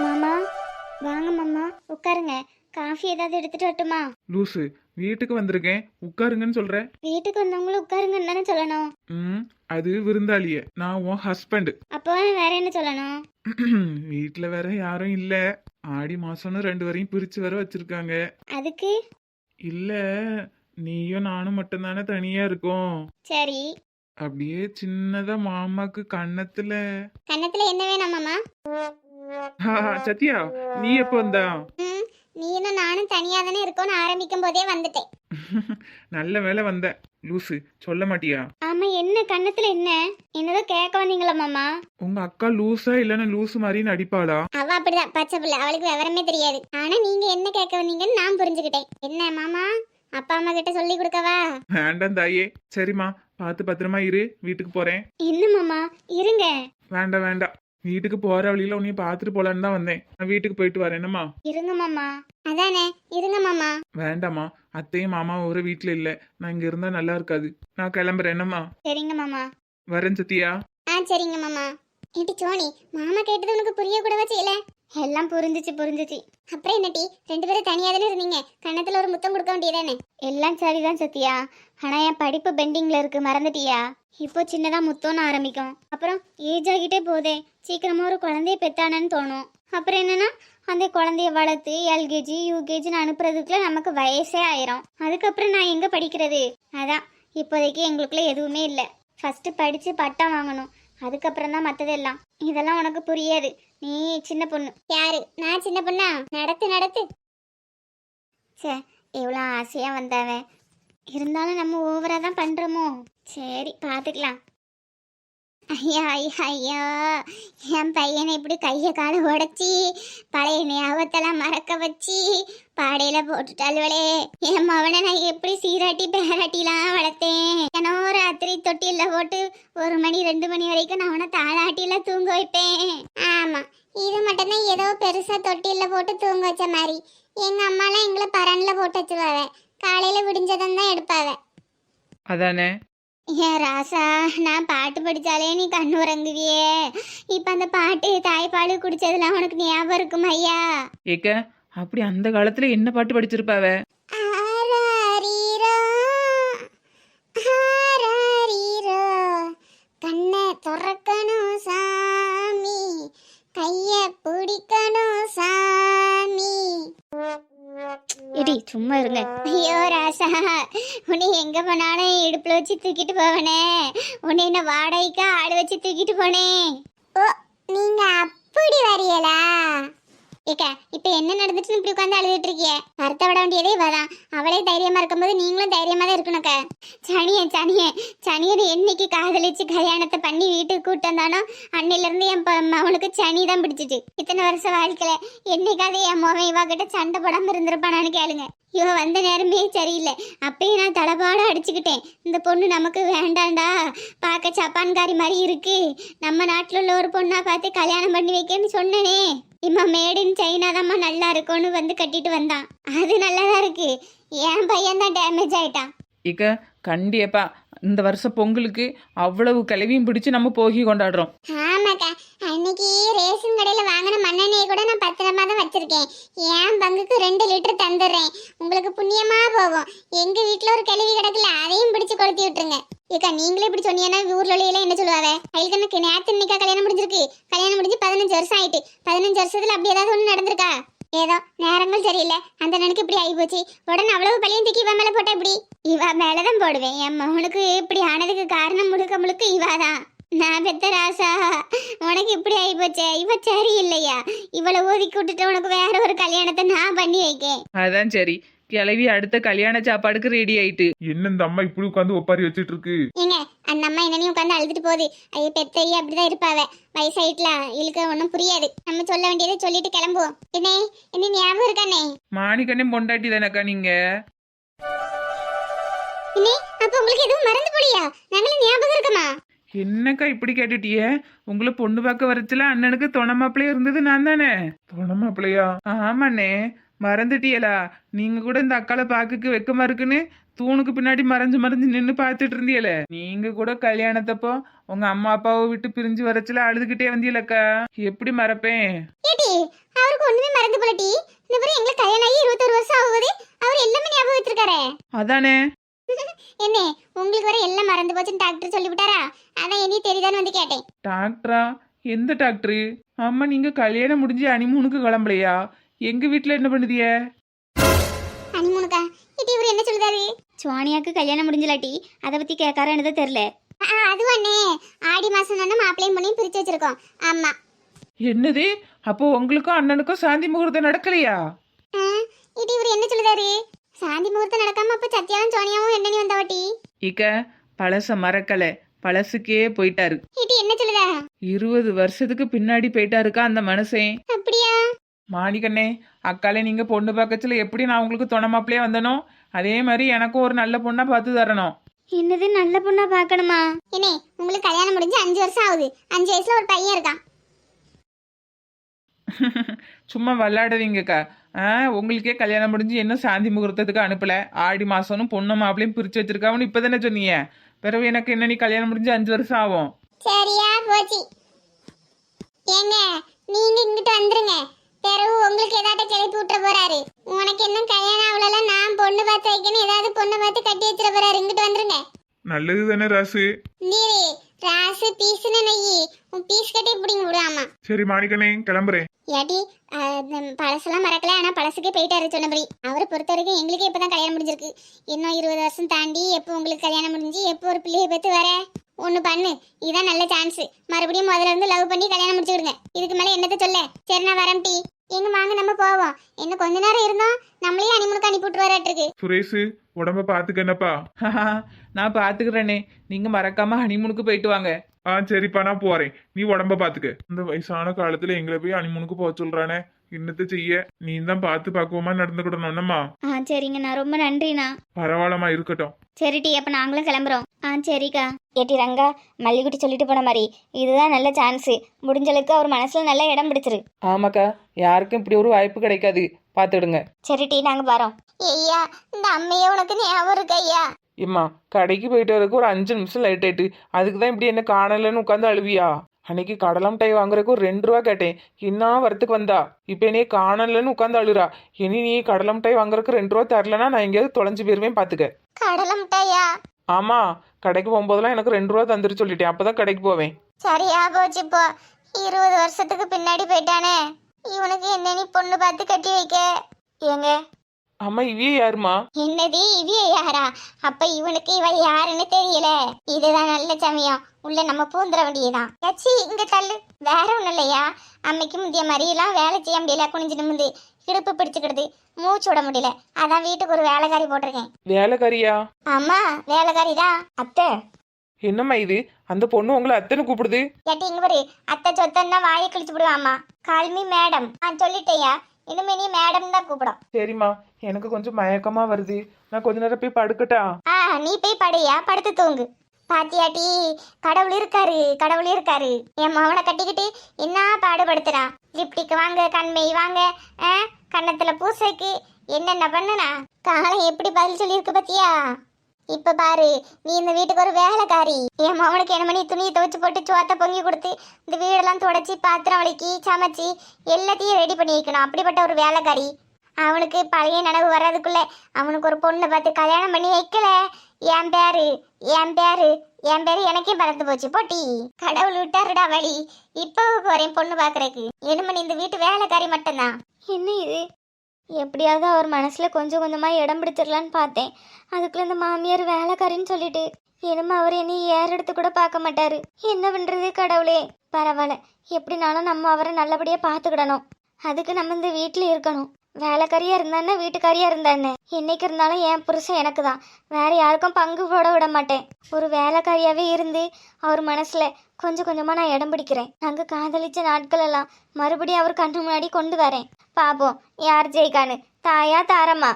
மாமா வாங்க மாமா, உட்காருங்க. காஃபி ஏதாவது எடுத்துட்டு வரட்டுமா? லூசு, வீட்டுக்கு வந்திருக்கேன் உட்காருங்கன்னு சொல்ற. வீட்டுக்கு வந்தவங்களும் உட்காருங்கன்னு தானே சொல்லணும். ம் அது விருந்தாளிய, நான் உன் ஹஸ்பண்ட். அப்போ வேற என்ன சொல்லணும்? வீட்டுல வேற யாரும் இல்ல. ஆடி மாசம்னு 2 வரையும் பிரிச்சு வேற வச்சிருக்காங்க. அதுக்கு இல்ல, நீயும் நானும் மட்டும்தானே தனியா இருக்கோம். சரி. அப்படியே சின்னதா மாமாக்கு கன்னத்துல. கன்னத்துல என்ன வேணாம் மாமா? சத்யா, நீ எப்ப வந்தா? ம், நீனும் நானும் தனியா தானே இருக்கோம்னு ஆரம்பிக்கும் போதே வந்துட்டேன். நல்ல வேளை வந்த. லூசு, சொல்ல மாட்டியா? ஆமா, என்ன கன்னத்துல என்ன? என்னதோ கேட்க வந்தீங்களா மாமா? உங்க அக்கா லூசா இல்லன்னா லூசு மாதிரி நடிப்பாளா? அவ அப்படிதான் பச்சை பிள்ளை, அவளுக்கு விவரமே தெரியாது. ஆனா நீங்க என்ன கேட்க வந்தீங்கன்னு நான் புரிஞ்சுக்கிட்டேன். என்ன மாமா, அப்பா அம்மா கிட்ட சொல்லி கொடுக்கவா? வேண்டாம் தாயே. சரிம்மா, பார்த்து பத்திரமா இரு, வீட்டுக்கு போறேன். என்ன மாமா, இருங்க. வேண்டாம் வேண்டாம், வீட்டுக்கு போற வழியில உன்னைய பாத்துட்டு போலான்னு தான் வந்தேன். நான் வீட்டுக்கு போயிட்டு வரேன். என்னம்மா? இருங்க மாமா. அதானே, இருங்க மாமா. வேண்டாம்மா, அத்தையும் மாமா ஒரு வீட்டுல இல்ல. நான் இங்க இருந்தா நல்லா இருக்காது. நான் கிளம்புறேன். என்னம்மா? சரிங்க மாமா. வரேன் சத்யா. சரிங்க மாமா. ஏட்டி சோனி, மாமா கேட்டது உனக்கு புரிய கூடவா செய்யல? எல்லாம் புரிஞ்சிச்சு. அப்புறம் என்னட்டி, 2 பேரும் தனியா தானே இருந்தீங்க, கன்னத்துல ஒரு முத்தம் கொடுக்க வேண்டியதானே? எல்லாம் சரிதான் சத்யா, ஆனா என் படிப்பு பெண்டிங்ல இருக்கு, மறந்துட்டியா? இப்போ சின்னதா முத்தம்னு ஆரம்பிக்கும், அப்புறம் ஏஜ் ஆகிட்டே போதே, சீக்கிரமா ஒரு குழந்தைய பெத்தானன்னு தோணும். அப்புறம் என்னன்னா, அந்த குழந்தைய வளர்த்து எல்கேஜி யூகேஜின்னு அனுப்புறதுக்குள்ள நமக்கு வயசே ஆயிரும். அதுக்கப்புறம் நான் எங்க படிக்கிறது? அதான் இப்போதைக்கு எங்களுக்குள்ள எதுவுமே இல்லை. ஃபர்ஸ்ட் படிச்சு பட்டம் வாங்கணும், அதுக்கப்புறம் தான் மற்றதெல்லாம். இதெல்லாம் உனக்கு புரியாது, நீ சின்ன பொண்ணு. யாரு? நான் சின்ன பொண்ணா? நடத்து. சே, எவ்வளோ ஆசையா வந்தாவன், இருந்தாலும் நம்ம ஓவரா தான் பண்றோமோ. சரி, பார்த்துக்கலாம். ஐயா, என் பையனை இப்படி கையை காலை உடச்சி பழைய ஞாபகத்தெல்லாம் மறக்க வச்சு பாடையில போட்டுட்டாளுவளே. என் மவனை நான் எப்படி சீராட்டி பேராட்டிலாம் வளர்த்தேன். ஏன்னா ராத்திரி தொட்டில போட்டு 1 மணி 2 மணி வரைக்கும் நான் அவனை தாளாட்டில தூங்க வைப்பேன். ஆமா, இது மட்டும்தான் ஏதோ பெருசா தொட்டில போட்டு தூங்க வச்ச மாதிரி. எங்க அம்மாலாம் எங்களை பரன்ல போட்டு வச்சுவாவ, காலையில விடிஞ்சதும் தான் எடுப்பாவ. அதானே? ஏன் ராசா, நான் பாட்டு படிச்சாலே நீ கண்ணுறங்குவியே. இப்ப அந்த பாட்டு தாய்ப்பாடு குடிச்சதெல்லாம் உனக்கு ஞாபகம் இருக்கும் ஐயா? ஏக்க, அப்படி அந்த காலத்துல என்ன பாட்டு படிச்சிருப்பாவ? ஆராரீரோ, ஆராரீரோ, கண்ணை துறக்கணும் சாமி, கைய பிடிக்கணும் சாமி. இடி சும்மா இருங்க. ஐயோ ராசா, உன்னை எங்க போனாலும் இடுப்புல வச்சு தூக்கிட்டு போவனே, உன்னை என்ன வாடகைக்கா ஆடு வச்சு தூக்கிட்டு போனே. ஓ, நீங்க அப்படி வரியலா? ஏக்கா, இப்ப என்ன நடந்துச்சுன்னு இப்படி உட்காந்து அழுதுட்டு இருக்கிய? வருத்த விட வேண்டியதே இவதான். அவளே தைரியமா இருக்கும்போது நீங்களும் தைரியமா தான் இருக்கணும்க்கா. சனியன் என்னைக்கு காதலிச்சு கல்யாணத்தை பண்ணி வீட்டுக்கு கூட்டு வந்தானோ அன்னையில இருந்து என் அவனுக்கு சனி தான் பிடிச்சிட்டு. இத்தனை வருஷம் வாழ்க்கையில என்னைக்காவது என் மோவன் இவா கிட்ட சண்டை போடாம இருந்திருப்பானான்னு கேளுங்க. இவ வந்த நேரமே சரியில்லை, அப்பயும் நான் தடபாட அடிச்சுக்கிட்டேன். இந்த பொண்ணு நமக்கு வேண்டாண்டா, பார்க்க சப்பான்காரி மாதிரி இருக்கு, நம்ம நாட்டில் உள்ள ஒரு பொண்ணா பார்த்து கல்யாணம் பண்ணி வைக்கன்னு சொன்னனே. இம்மா மேட் இன் சைனா தான்மா நல்லா இருக்கும்னு வந்து கட்டிட்டு வந்தான். அது நல்லதா இருக்கு, என் பையன் தான் டேமேஜ் ஆயிட்டான். இக்க கண்டிப்பா இந்த வருஷம் பொங்கலுக்கு அவ்வளவு கிளவியும் பிடிச்சு நம்ம போகி கொண்டாடுறோம். ஆமாக்கா, அன்னைக்கு ரேஷன் கடையில் வாங்கின மண்ணெண்ணெயை கூட நான் பத்திரமா தான் வச்சிருக்கேன். என் பங்குக்கு 2 லிட்டர் தந்துடுறேன், உங்களுக்கு புண்ணியமா போகும். எங்க வீட்டில் ஒரு கிளவி கிடக்குல, அதையும் பிடிச்சு கொளுத்தி விட்டுருங்க. ஏக்கா, நீங்களே இப்படி சொன்னீங்கன்னா ஊர்ல உள்ள என்ன சொல்லுவாங்க? ஐயனுக்கு நேத்து இன்னைக்கா கல்யாணம் முடிஞ்சிருக்கு, கல்யாணம் முடிஞ்சு 15 வருஷம் ஆயிட்டு. 15 வருஷத்துல அப்படி ஏதாவது ஒண்ணு நடந்திருக்கா? ஏதோ நேரங்கள் சரியில்லை, அந்த நினைக்கு இப்படி ஆகி போச்சு. உடனே அவ்வளவு பழியும் தூக்கி இவ மேல போட்டா இப்படி? இவ மேலதான் போடுவேன். என் மகனுக்கு இப்படி ஆனதுக்கு காரணம் முழுக்க இவாதான். நான் பெத்த ராசா, உனக்கு இப்படி ஆகி போச்சே, இவ சரி இல்லையா? இவளை ஒதுக்கி விட்டுட்டு உனக்கு வேற ஒரு கல்யாணத்தை நான் பண்ணி வைக்கேன். அதான் சரி, கிளவி அடுத்த கல்யாண சாப்பாடுக்கு ரெடி ஆயிட்டு. என்ன இந்த அம்மா இப்படி உட்காந்து ஒப்பாரி வச்சிட்டு இருக்கு? ஏங்க, அந்த அம்மா என்னனையும் உட்காந்து அழுதுட்டு போகுது. ஐய பெத்தையே அப்படிதான் இருப்பாவ, வயசாயிட்டுல இழுக்க ஒன்றும் புரியாது. நம்ம சொல்ல வேண்டியதை சொல்லிட்டு கிளம்புவோம். என்ன ஞாபகம் இருக்கானே? மாணிக்கண்ணே பொண்டாட்டி தானக்கா நீங்க? அப்ப உங்களுக்கு எதுவும் மறந்து போலியா? நாங்களும் ஞாபகம் இருக்கமா? என்னக்கா இப்படி கேட்டுட்டிய? உங்களை பொண்ணு பார்க்க வரச்சுல அண்ணனுக்கு துணை மாப்பிள்ளையா இருந்தது நான் தானே. துணை மாப்பிள்ளையா? ஆமாண்ணே, மறந்துட்டியலா? நீங்க கூட இந்த அக்காளை பாக்குக்கு வெக்கமா இருக்குன்னு தூணுக்கு பின்னாடி மறைஞ்சு நின்று பார்த்துட்டு இருந்தியல. நீங்க கூட கல்யாணத்தப்போ உங்க அம்மா அப்பாவை விட்டு பிரிஞ்சு வரச்சுல அழுதுகிட்டே வந்தியலக்கா. எப்படி மறப்பேன்? ஏடி, அவருக்கு ஒண்ணுமே மறந்து போலட்டி. இந்த பிறகு எங்களுக்கு கல்யாணம் ஆகி 21 வருஷம் ஆகுது. அவர் எல்லாமே ஞாபகம் வச்சிருக்காரே. அதானே. என்ன உங்களுக்கு வர எல்லாம் மறந்து போச்சுன்னு டாக்டர் சொல்லிவிட்டாரா? அதான் இனி தெரியுதான்னு வந்து கேட்டேன். டாக்டரா? எந்த டாக்டரு? அம்மா நீங்க கல்யாணம் முடிஞ்சு அனிமூனுக்கு கிளம்பலையா? எங்க வீட்டுல என்ன பண்ணுதிய? அனிமுனுக்கா இட்டி இவர் என்ன சொல்றாரு? சுவானியாக்கு கல்யாணம் முடிஞ்சலாட்டி அதை பத்தி கேட்காரன்னு தெரியல. அது அண்ணே ஆடி மாசம் தானே மாப்பிள்ளையும் பொண்ணையும் பிரிச்சு வச்சிருக்கோம். ஆமா. என்னது? அப்போ உங்களுக்கும் அண்ணனுக்கும் சாந்தி முகூர்த்தம் நடக்கலையா? இட்டி இவர் என்ன சொல்றாரு? சாந்தி முகூர்த்தம் நடக்காம அப்ப சத்யாவும் சோனியாவும் என்னன்னு வந்தாவட்டி? இக்க பழச மறக்கல, பழசுக்கே போயிட்டாரு. இட்டி என்ன சொல்லுதா? 20 வருஷத்துக்கு பின்னாடி போயிட்டாருக்கா அந்த மனுஷன். அப்படியா? மாணிக்கண்ணே, அக்காலே நீங்க பொண்ணு பார்க்கச்சுல எப்படி நான் உங்களுக்கு துணை மாப்பிள்ளையே வந்தனோ அதே மாதிரி எனக்கும் ஒரு நல்ல பொண்ணா பார்த்து தரணும். என்னது நல்ல பொண்ணா பார்க்கணுமா? என்ன உங்களுக்கு கல்யாணம் முடிஞ்சு 5 வருஷம் ஆகுது. 5 வயசுல ஒரு பையன் இருக்கான். சும்மா விளையாடுவீங்கக்கா. உங்களுக்கே கல்யாணம் முடிஞ்சு இன்னும் சாந்தி முகூர்த்தத்துக்கு அனுப்பல. ஆடி மாசம்னு பொண்ணு மாப்பிளையும் பிரிச்சு வச்சிருக்காவன்னு இப்பதானே சொன்னீங்க. பிறகு எனக்கு என்ன, நீ கல்யாணம் முடிஞ்சு 5 வருஷம் ஆகும். சரியா போச்சு. ஏங்க நீங்க இங்கிட்டு வந்துருங்க. பிறகு உங்களுக்கு ஏதாவது கிளப்பி விட்டுற போறாரு. உனக்கு என்ன கல்யாணம் ஆகல, நான் பொண்ணு பார்த்து வைக்கணும், ஏதாவது பொண்ணு பார்த்து கட்டி வச்சிட போறாரு. இங்கிட்டு வந்துருங்க. நல்லது தானே ராசு. நீரு ராசு பீஸ்னு நெய்யி உன் பீஸ் கட்டி பிடிங்க விடுவாமா. சரி மாணிக்கனே கிளம்புறேன். ஏடி பழசெல்லாம் மறக்கல, ஆனா பழசுக்கே போயிட்டாரு சொன்னபடி. அவரை பொறுத்த வரைக்கும் எங்களுக்கே இப்பதான் கல்யாணம் முடிஞ்சிருக்கு. இன்னும் 20 வருஷம் தாண்டி எப்போ உங்களுக்கு கல்யாணம் முடிஞ்சு எப்போ ஒரு பிள்ளையை பெற்று வர ஒண்ணு பண்ணு. இதான் நல்ல சான்ஸ். மறுபடியும் முதல்ல இருந்து லவ் பண்ணி கல்யாணம் முடிச்சு விடுங்க. இதுக்கு மேல என்னத்த சொல்ல. சரி நான் வரேன் டி. எங்க வாங்க நம்ம போவோம். இன்னும் கொஞ்ச நேரம் இருந்தோம் நம்மளையே அனிமுனுக்கு அனுப்பி விட்டு வராட்டிருக்கு. சுரேஷ் உடம்ப பாத்துக்க என்னப்பா. நான் பாத்துக்கிறேனே, நீங்க மறக்காம ஹனிமூனுக்கு போயிட்டு வாங்க. சரிப்பா நான் போறேன். நீ உடம்ப பாத்துக்க. இந்த வயசான காலத்துல எங்களை போய் அனிமுனுக்கு போக சொல்றானே, என்னத்த செய்ய. நீ தான் பார்த்து பாக்குவோமா நடந்துக்கிடணும்மா. சரிங்க நான் ரொம்ப நன்றிண்ணா. பரவாயில்லமா இருக்கட்டும். சரி டி அப்ப நாங்களும் கிளம்புறோம். சரிக்கா. ஏட்டி ரங்கா மல்லிகுட்டி சொல்லிட்டு போன மாதிரி இதுதான் நல்ல சான்ஸ். முடிஞ்சளவுக்கு அவர் மனசுல நல்ல இடம் பிடிச்சிரு. ஆமாக்கா, யாருக்கும் இப்படி ஒரு வாய்ப்பு கிடைக்காது. பாத்துடுங்க. சரி டி நாங்க வரோம். ஐயா இந்த அம்மையே உனக்கு ஞாபகம் இருக்கு ஐயா? இம்மா கடைக்கு போயிட்டு வரக்கு ஒரு 5 நிமிஷம் லேட் ஆயிட்டு, அதுக்கு தான் இப்படி என்ன காணலன்னு உட்காந்து அழுவியா? அன்னைக்கு கடலை மிட்டாய் வாங்குறதுக்கு ஒரு 2 ரூபா கேட்டேன். என்ன வரத்துக்கு வந்தா இப்ப என்னையே காணலன்னு உட்காந்து அழுறா. இனி நீ கடலை மிட்டாய் வாங்குறதுக்கு 2 ரூபா தரலன்னா நான் எங்கேயாவது தொலைஞ்சு போயிருவேன் பாத்துக்க. கடலை மிட்டாயா? ஆமா, கடைக்கு போகும்போதெல்லாம் எனக்கு 2 ரூபா தந்துரு சொல்லிட்டேன். அப்பதான் கடைக்கு போவேன். சரியா போச்சு. இப்போ 20 வருஷத்துக்கு பின்னாடி போயிட்டானே, இவனுக்கு என்ன நீ பொண்ணு பார்த்து கட்டி வைக்க? ஏங்க அம்மா இவியே யாருமா? என்னது இவிய யாரா? அப்ப இவனுக்கு இவ யாருன்னு தெரியல. இதுதான் நல்ல சமயம். உள்ள நம்ம பூந்துட வேண்டியதான். கச்சி இங்க தள்ளு. வேற ஒண்ணும் இல்லையா, அம்மைக்கு முந்திய மாதிரிலாம் வேலை செய்ய முடியல. குனிஞ்சு நிமிந்து இடுப்பு பிடிச்சுக்கிடுது, மூச்சு விட முடியல. அதான் வீட்டுக்கு ஒரு வேலைக்காரி போட்டிருக்கேன். வேலைக்காரியா? ஆமா வேலைக்காரி தான். அத்தை என்னம்மா இது? அந்த பொண்ணு உங்களை அத்தனை கூப்பிடுது. ஏட்டி இங்க பாரு, அத்தை சொத்தன்னா வாயை கிழிச்சு விடுவாமா. Call me madam. சொல்லிட்டேயா, இனிமே நீ மேடம் தான் கூப்பிடும். சரிம்மா, எனக்கு கொஞ்சம் மயக்கமா வருது. நான் கொஞ்ச நேரம் போய் படுக்கட்டா? நீ போய் படையா, படுத்து தூங்கு. பாத்தியாட்டி கடவுள் இருக்காரு, கடவுள் இருக்காரு. என் மவனை கட்டிக்கிட்டு என்ன பாடுபடுத்துறான். லிப்டிக் வாங்க, கண்மை வாங்க, கன்னத்துல பூசைக்கு என்னென்ன பண்ணுனா. காலம் எப்படி பதில் சொல்லியிருக்கு பத்தியா? இப்ப பாரு, நீ இந்த வீட்டுக்கு ஒரு வேலைக்காரி. என் மவனுக்கு என்ன பண்ணி துணியை துவைச்சு போட்டு சோத்த பொங்கி கொடுத்து இந்த வீடெல்லாம் துடைச்சி பாத்திரம் வலிக்கி சமைச்சு எல்லாத்தையும் ரெடி பண்ணி வைக்கணும். அப்படிப்பட்ட ஒரு வேலைக்காரி. அவனுக்கு பழைய நினைவு வர்றதுக்குள்ள அவனுக்கு ஒரு பொண்ணை பார்த்து கல்யாணம் பண்ணி வைக்கல. என் பேரு எனக்கே பறந்து போச்சு போட்டி. கடவுள் விட்டாருடா வழி. இப்போ போறேன் பொண்ணு பாக்குறதுக்கு. என்னமணி இந்த வீட்டு வேலைக்காரி மட்டும்தான். என்ன இது? எப்படியாவது அவர் மனசுல கொஞ்சம் கொஞ்சமா இடம் பிடிச்சிடலான்னு பார்த்தேன். அதுக்குள்ள இந்த மாமியார் வேலைக்காரின்னு சொல்லிட்டு என்னமோ அவர் என்னை ஏறெடுத்து கூட பார்க்க மாட்டாரு. என்ன பண்றது கடவுளே? பரவாயில்ல, எப்படினாலும் நம்ம அவரை நல்லபடியா பார்த்துக்கிடணும். அதுக்கு நம்ம இந்த வீட்டுல இருக்கணும். வேலைக்காரியா இருந்தானே வீட்டுக்காரியா இருந்தானே, என்னைக்கு இருந்தாலும் என் புருஷன் எனக்கு தான். வேற யாருக்கும் பங்கு போட விட மாட்டேன். ஒரு வேலைக்காரியாவே இருந்து அவர் மனசுல கொஞ்சம் கொஞ்சமா நான் இடம் பிடிக்கிறேன். நாங்க காதலிச்ச நாட்கள் எல்லாம் மறுபடியும் அவர் கண்ணு முன்னாடி கொண்டு வரேன். பாப்போம் யார் ஜெயிக்கான்னு. தாயா தாரம்மா?